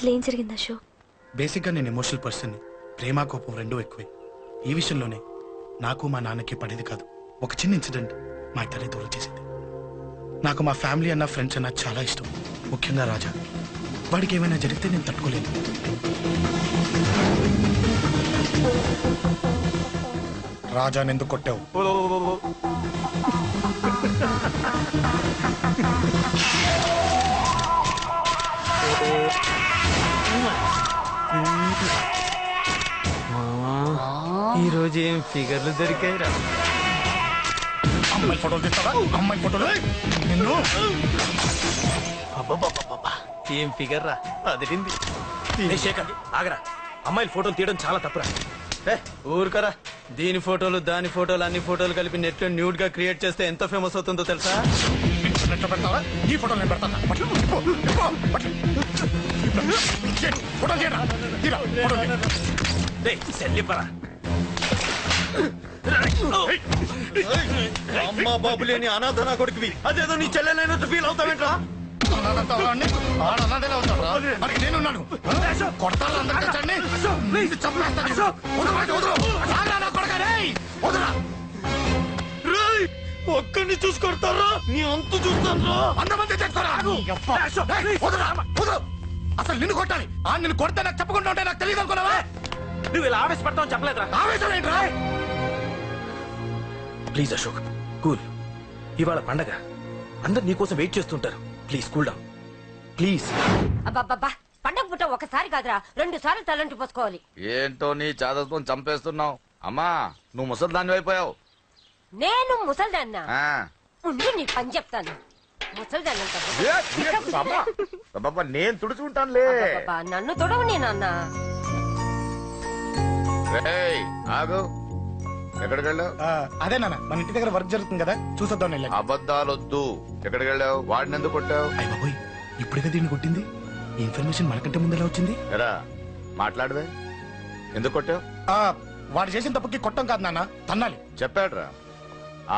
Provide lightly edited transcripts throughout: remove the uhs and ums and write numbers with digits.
అసలు ఏం జరిగింది అశోక్? బేసిక్గా నేను ఎమోషనల్ పర్సన్. ప్రేమ కోపం రెండూ ఎక్కువే. ఈ విషయంలోనే నాకు మా నాన్నకి పడేది కాదు. ఒక చిన్న ఇన్సిడెంట్ మా ఇద్దరిని దూరం చేసింది. నాకు మా ఫ్యామిలీ అన్న ఫ్రెండ్స్ అన్న చాలా ఇష్టం, ముఖ్యంగా రాజా. వాడికి ఏమైనా జరిగితే నేను తట్టుకోలేను. రాజాని ఎందుకు కొట్టావు? ఈరోజు ఏం ఫిగర్లు దొరికాయిరా? అమ్మాయి ఫోటోలు తీస్తావా? అమ్మాయి ఫోటోలు నిన్ను. ఏం ఫిగర్ రా, అదిరింది. శేఖర్ ఆగరా, అమ్మాయిల ఫోటోలు తీయడం చాలా తప్పురా. ఊరుకరా, దీని ఫోటోలు దాని ఫోటోలు అన్ని ఫోటోలు కలిపి నెట్ లో న్యూడ్ గా క్రియేట్ చేస్తే ఎంత ఫేమస్ అవుతుందో తెలుసా? నెట్లో పెడతావా? ఈ ఫోటోలు నేను పెడతాను. ఫోటో సెల్లిపరా. అమ్మా బాబు లేని అనాథనా కొడుకువి, అదేదో నీ చెల్లెలైనట్టు ఫీల్ అవుతావేంట్రా? నేనున్నాను. ఒక్కడిని చూసుకొడతారా? నీ అంతు చూస్తాను. అసలు నిన్ను కొట్టాలి. నిన్ను కొడితే నాకు చెప్పకుండా ఉంటే నాకు తెలియదు అనుకున్నావా? నువ్వు ఇలా ఆవేశపడతావు చెప్పలేదురా. ఆవేశం ఏంట్రా? Please Ashok, cool. ఇవాళ పండగ, అందరు నీకోసం వెయిట్ చేస్తుంటారు. Please cool down please. అబ్బబ్బబ్బా, పండగ పుట్ట ఒకసారి కాదురా 2 సార్లు తలంటి పోసుకోవాలి. ఏంటో నీ చాదత్వం చంపేస్తున్నావు. అమ్మా, నువ్వు ముసలిదాన్ని అయిపోయావు. నేను ముసల్దాన్నా? ఉండి నీ పని చెప్తాను. ముసల్దాన్నంత నేను తుడుచుకుంటానులే. నన్ను తొడవు నేనన్న. ఆగు, ఎక్కడికి వెళ్ళావు? అదే నాన్న, మన ఇంటి దగ్గర వర్క్ జరుగుతుంది కదా, చూసొద్దాం. అబద్ధాలొద్దు. ఎక్కడికి వెళ్ళావు? వాడిని ఎందుకు కొట్టావు? అయ్య బాబోయ్, ఇప్పుడుగా దీన్ని కొట్టింది. ఈ ఇన్ఫర్మేషన్ మనకంటే ముందు ఎలా వచ్చింది? ఎరా మాట్లాడవే, ఎందుకు కొట్టావు? వాడు చేసిన తప్పుకి కొట్టం కాదు నాన్న, తన్నాలి. చెప్పాడురా,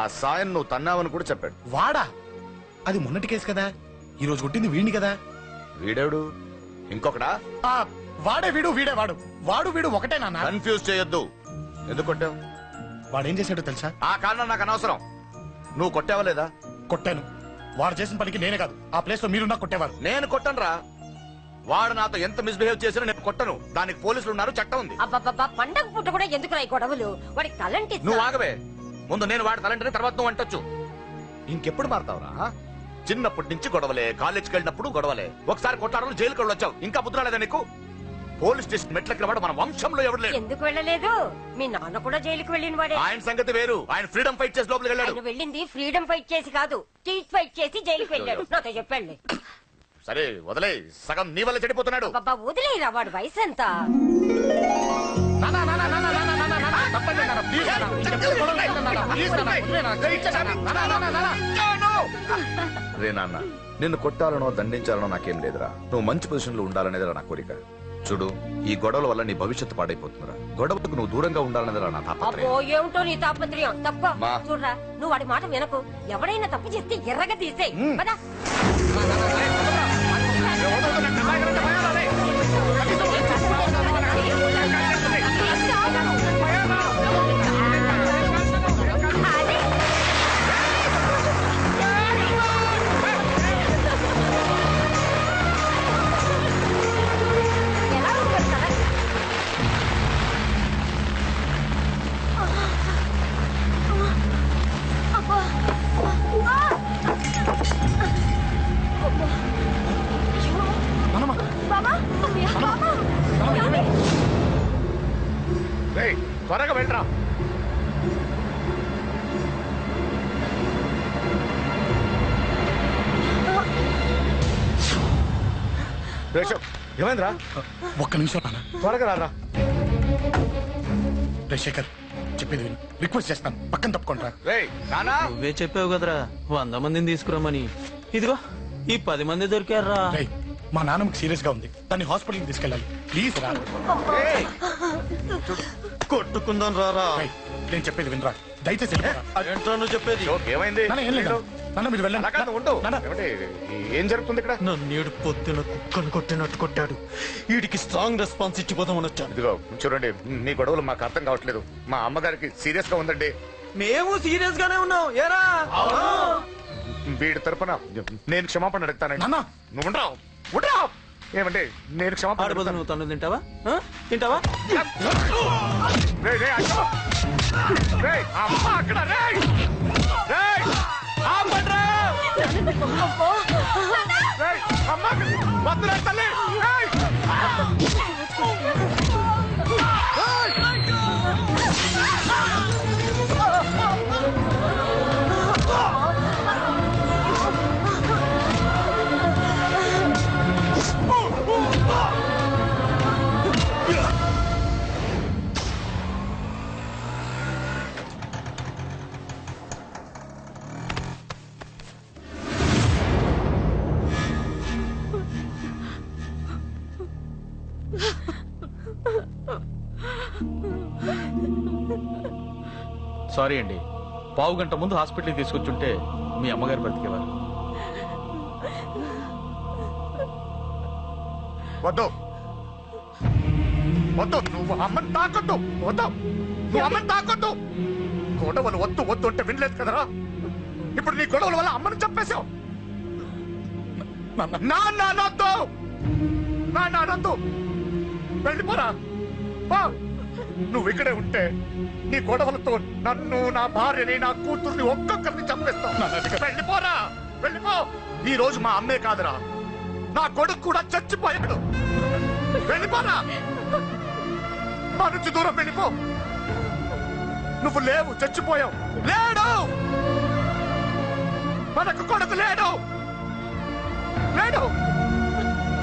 ఆ సాయం నువ్వు తన్నావని కూడా చెప్పాడు. వాడా? అది మొన్నటి కేసు కదా, ఈ రోజు కొట్టింది వీడిని కదా. వీడేవుడు? ఇంకొకడా? వాడే వీడు, వీడే వాడు. వాడు వీడు ఒకటే నాన్న. కన్ఫ్యూజ్ చేయొద్దు. ఎందుకు కొట్టావు? వాడేం చేశాడో తెలుసా? ఆ కారణం నాకు అనవసరం. నువ్వు కొట్టావా లేదా? కొట్టాను. వాడు చేసిన పనికి నేనే కాదు, ఆ ప్లేస్ లో మీరున్నా కొట్టేవారు. నేను కొట్టనురా. వాడు నాతో ఎంత మిస్బిహేవ్ చేసినా నేను కొట్టను. దానికి పోలీసులు ఉన్నారు, చట్టం ఉంది. అబ్బబ్బబ్బా, పండగ పుట్ట కూడా ఎందుకు రాయి గొడవలు? వాడికి తలంటి. నువ్వు ఆగవే. ముందు నేను వాడి తలంటే తర్వాత నువ్వు అంటొచ్చు. ఇంకెప్పుడు మారుతావురా? చిన్నప్పటి నుంచి గొడవలే, కాలేజ్కి వెళ్ళినప్పుడు గొడవలే. ఒకసారి కొట్లాడలు జైలుకి వెళ్ళొచ్చావు, ఇంకా బుద్ధి రాలేదా నీకు? పోలీస్ స్టేషన్ మెట్లకి వాడు మన వంశంలో ఎవరు లేరు. ఎందుకు వెళ్ళలేదు? మీ నాన్న కూడా జైలుకి వెళ్ళిన వాడే. ఆయన సంగతి వేరు. ఆయన ఫ్రీడమ్ ఫైట్ చేసి లోపలికి వెళ్ళాడు. వెళ్ళింది ఫ్రీడమ్ ఫైట్ చేసి కాదు, స్ట్రీట్ ఫైట్ చేసి జైలుకి వెళ్ళాడు. నాతో చెప్పండి. సరే వదిలే, సగం నీ వల్ల చెడిపోతున్నాడు. బాబా వదిలేరా, వాడు వయసు ఎంత? రే నాన్న, నిన్ను కొట్టాలనో దండించాలనో నాకేం లేదురా. నువ్వు మంచి పొజిషన్ లో ఉండాలనేదిరా నా కోరిక. చూడు, ఈ గొడవల వల్ల నీ భవిష్యత్తు పాడైపోతుందిరా. గొడవకు నువ్వు దూరంగా ఉండాలనేదిరా నా తాపత్రయం. ఏమిటో నీ తాపత్రయం? తప్ప చూడరా, నువ్వు వాడి మాట వినకు. ఎవడైనా తప్పు చేస్తే ఎర్రగా తీసేయ్. త్వరగా వెళ్ళరా. ఏమైందిరా? ఒక్క నిమిషం నాన్న, త్వరగా రారా. శేఖర్ చెప్పేది విను, రిక్వెస్ట్ చేస్తాను, పక్కన తప్పుకుంటా. నువ్వే చెప్పావు కదరా 100 మందిని తీసుకురామని. ఇదిగో ఈ 10 మంది దొరికారా. మా నాన్నకి సీరియస్ గా ఉంది, దాన్ని హాస్పిటల్కి తీసుకెళ్ళాలి. ప్లీజ్ రా. కొట్టుకుందాం రారా. నేను చెప్పేది వినరా, దయచేసి ఏంట్రా నువ్వు చెప్పేది? ఏమైంది? నాన్న మీరు వెళ్ళండి. అలా కాదు, ఉండు. నాన్న. ఏమండి, ఏం జరుగుతుంది ఇక్కడ? నన్నేడు పొద్దున కుక్కను కొట్టినట్టు కొట్టాడు. వీడికి స్ట్రాంగ్ రెస్పాన్స్ ఇచ్చిపోతామని వచ్చాను. ఇదిగో చూడండి, మీ గొడవలు మాకు అర్థం కావట్లేదు. మా అమ్మగారికి సీరియస్ గా ఉందండి. మేము సీరియస్ గానే ఉన్నాం. ఏరా వీడి తరపున నేను క్షమాపణ అడుగుతానండి. నాన్న. నువ్వు ఉండరావు, ఉండరావు. ఏమండి, నేను క్షమాపణ ఆడబోదు అడుగుతాను. నువ్వు తను తింటావా? ఆ? తింటావా? రేయ్, రేయ్, అయ్యో. రేయ్, అమ్మ అక్కడ, రేయ్. రేయ్, ఆపండ్రా. రేయ్, అమ్మ వద్దురా తల్లి. రేయ్. సారీ అండి, పావు గంట ముందు హాస్పిటల్కి తీసుకొచ్చుంటే మీ అమ్మగారు బ్రతికేవారు. వద్దు వద్దు, నువ్వు అమ్మని తాకొద్దు. వద్దు, నువ్వు అమ్మని తాకొద్దు. గొడవలు వద్దు వద్దు అంటే వినలేదు కదరా. ఇప్పుడు నీ గొడవల వల్ల అమ్మని చంపేశావు. నాన్నొద్దు, నాన్నొద్దు, వెళ్ళిపోరా. నువ్వు ఇక్కడే ఉంటే నీ గొడవలతో నన్ను, నా భార్యని, నా కూతుర్ని ఒక్కొక్కరిని చంపేస్తావు. వెళ్ళిపోరా, వెళ్ళిపో. ఈ రోజు మా అమ్మే కాదురా, నా కొడుకు కూడా చచ్చిపోయాడు. వెళ్ళిపోరా, మా నుంచి దూరం వెళ్ళిపో. నువ్వు లేవు, చచ్చిపోయావు. లేడు, మనకు కొడుకు లేడు, లేడు,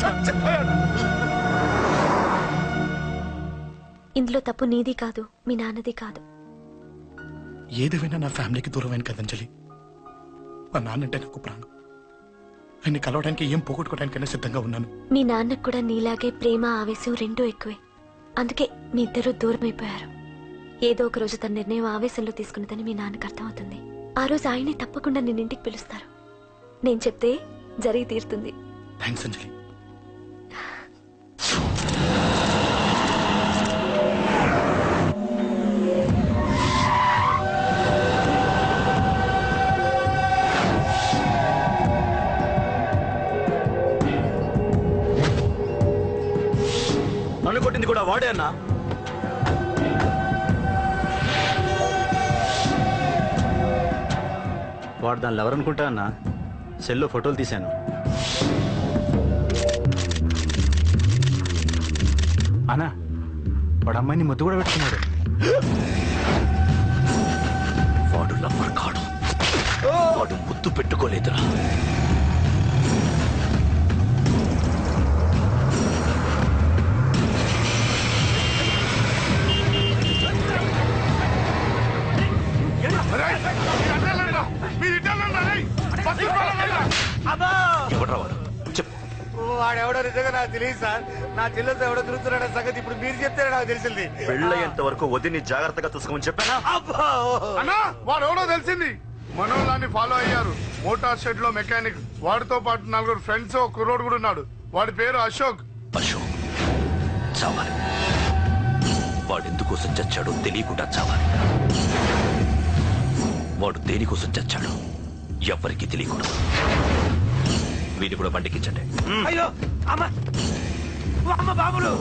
చచ్చిపోయాడు. ఇందులో తప్పు నీది కాదు, మీ నాన్నది కాదు. ఏదేమైనా నా ఫ్యామిలీకి దూరమైన కదంజలి. మా నాన్నంటే నాకు ప్రాణం. ఆయన్ని కలవడానికి ఏం పోగొట్టుకోవడానికైనా సిద్ధంగా ఉన్నాను. మీ నాన్నకు కూడా నీలాగే ప్రేమ, ఆవేశం రెండూ ఎక్కువే. అందుకే మీ ఇద్దరు దూరం అయిపోయారు. ఏదో ఒక రోజు తన నిర్ణయం ఆవేశంలో తీసుకున్నదని మీ నాన్నకు అర్థమవుతుంది. ఆ రోజు ఆయనే తప్పకుండా నిన్నింటికి పిలుస్తారు. నేను చెప్తే జరిగి తీరుతుంది. థ్యాంక్స్ అంజలి. నన్ను కొట్టింది కూడా వాడే అన్నా. వాడు దానిలో ఎవరనుకుంటా అన్న, సెల్లో ఫోటోలు తీశాను. అన్నా, వాడు అమ్మాయిని ముద్దు కూడా పెట్టుకున్నాడు. వాడు లవ్వర్ కాడు, వాడు ముద్దు పెట్టుకోలేదురా. ఎవడ్రా వాడు? చెప్పు. వాడెవడో నిజంగా నాకు తెలియదు సార్. నా చెల్లెలతో ఎవడో తిరుగుతున్నాడ సంగతి ఇప్పుడు మీరు చెప్తే నాకు తెలిసింది. పెళ్ళయ్యేంత వరకు వదిని జాగ్రత్తగా చూసుకోమని చెప్పానా? అన్నా, వాడు ఎవడో తెలిసింది. మనోళ్ళని ఫాలో అయ్యారు. మోటార్ షెడ్ లో మెకానిక్, వాడితో పాటు 4 ఫ్రెండ్స్, ఒక కుర్రోడు కూడా ఉన్నాడు. వాడి పేరు అశోక్. అశోక్ చావాలి. వాడు ఎందుకోసం చచ్చాడో తెలియకుండా చావాలి. వాడు దేనికోసం చచ్చాడో ఎవ్వరికీ తెలియకూడదు. వీడిని కూడా బండికించండి. అయ్యో అమ్మ, అమ్మ బాబులు.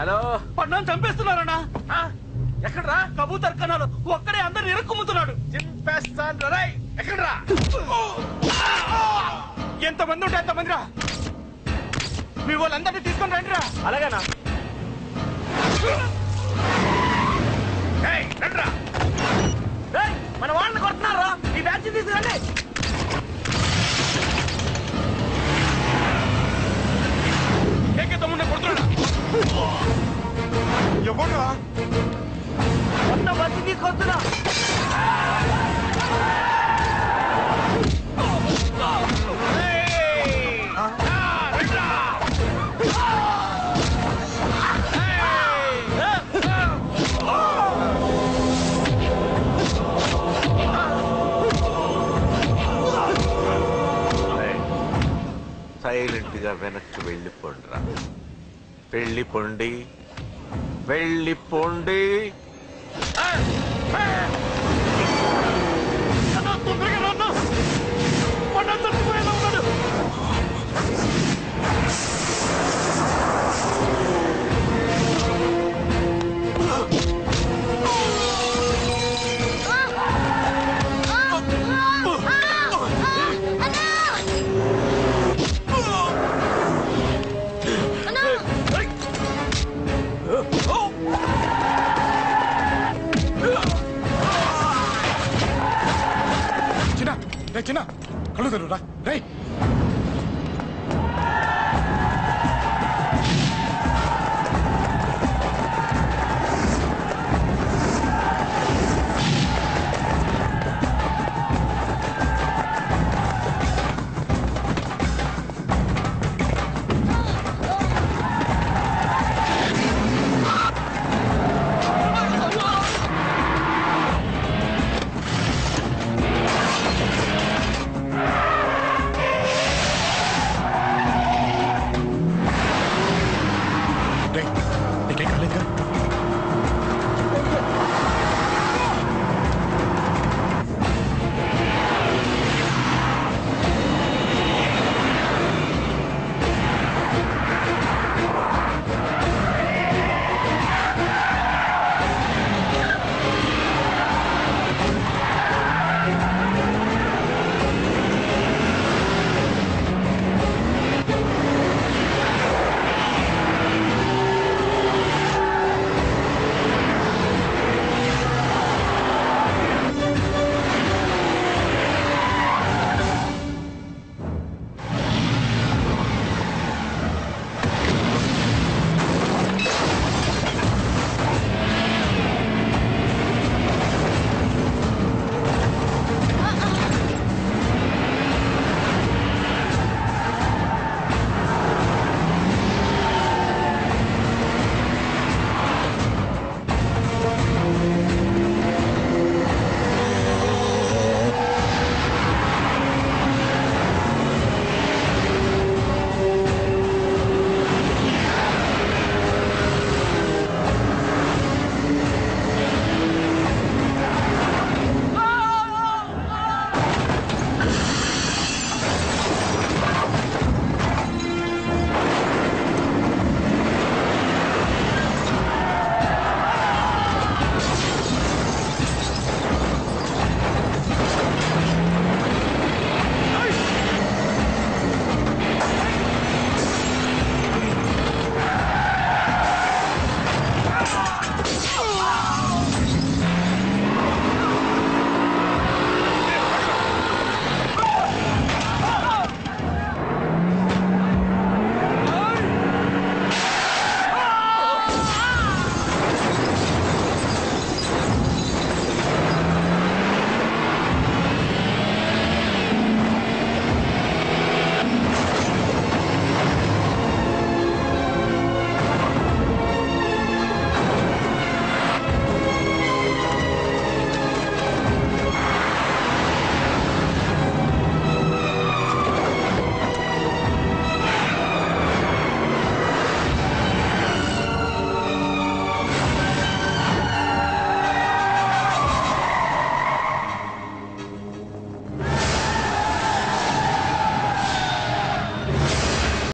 హలో పన్నాను చంపేస్తున్నారన్నా. ఎక్కడ్రా? కబూతర్ కన్నాలు ఒక్కడే అందరిని ఇరుక్కుముతున్నాడు. చింపేస్తాను రా. ఎక్కడ్రా? ఎంతమంది ఉంటే అంతమంది రా. మీ వాళ్ళందరినీ తీసుకొని రండి రా. అలాగేనా? మన వాళ్ళని కొడుతున్నారా? ఈ బ్యాచ్ తీసుకురండి. తమ్ముడిని కొడుతున్నాడా? ఎవరు మొత్తం బస్సు తీసుకొస్తున్నా. సైలెంట్ గా వెనక్కి వెళ్ళిపోండిరా. వెళ్ళిపోండి, వెళ్ళిపోండి.